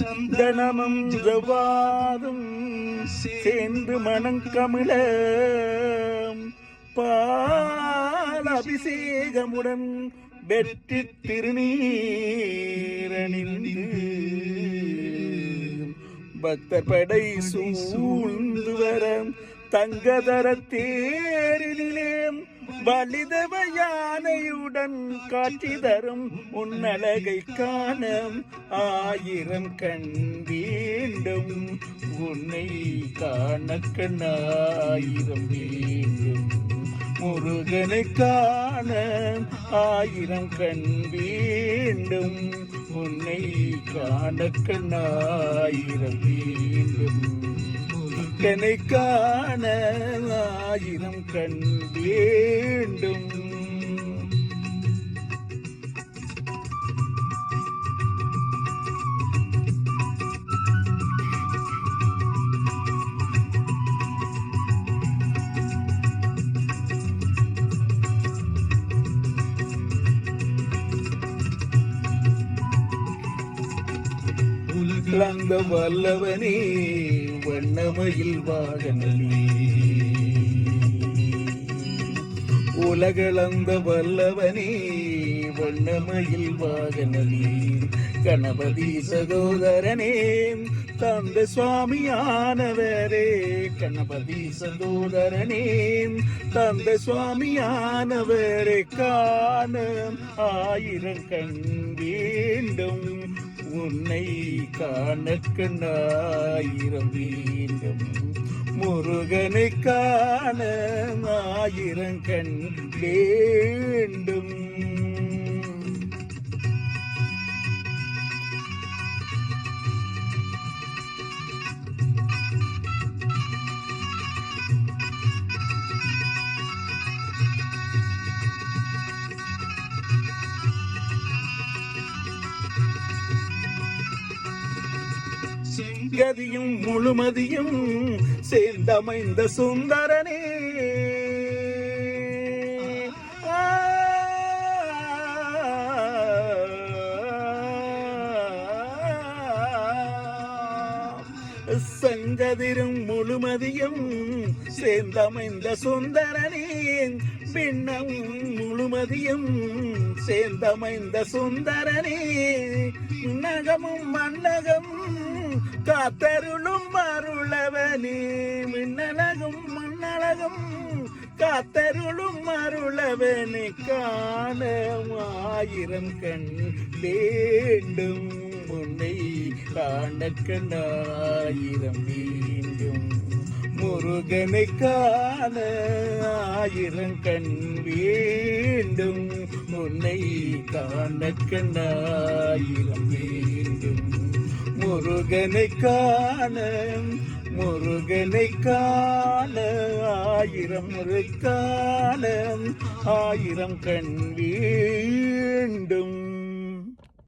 சந்தனமும் ஜவாதும் சேர்ந்து மணங்கமிழ பால் அபிஷேகமுடன் வெற்றி திருநீரணிந்து பக்தர் படை சூழ்ந்து வர தங்கதர தேரிலே வலிதவ யானையுடன் காட்சி தரும் உன்னழகை காண ஆயிரம் கண் வேண்டும் உன்னை காண கண்ணாயிரம் வேண்டும் முருகனை காண ஆயிரம் கண் வேண்டும் உன்னை காண கண்ணாயிரம் வேண்டும் முருகனை காண ஆயிரம் கண் வேண்டும். உலகளந்த வல்லவனே வண்ணமயில் வாகனமே உலகளந்த வல்லவனே வண்ணமயில் வாகனமே கணபதி சகோதரனே தந்த சுவாமியானவரே கணபதி சகோதரனே தந்த சுவாமியானவரே காண ஆயிரம் கண் வேண்டும் உன்னை காண கண்ணாயிரம் வேண்டும் முருகனை காண ஆயிரம் கண் வேண்டும். கதியும் முழுமதியும் சேர்ந்தமைந்த சுந்தரனே சங்கதிரும் முழுமதியும் சேர்ந்தமைந்த சுந்தரனே பின்னம் முழுமதியும் சேர்ந்தமைந்த சுந்தரனே நகமும் மன்னகம் காத்தருளும் அருளவனே மின்னழகும் மண்ணழகும் காத்தருளும் அருளவனே காண ஆயிரம் கண் வேண்டும் உன்னை காண கண்ணாயிரம் வேண்டும் முருகனை காண ஆயிரம் கண் வேண்டும் உன்னை காண கண்ணாயிரம் வேண்டும் முருகனை காண ஆயிரம் முறை காண ஆயிரம் கண் வேண்டும்.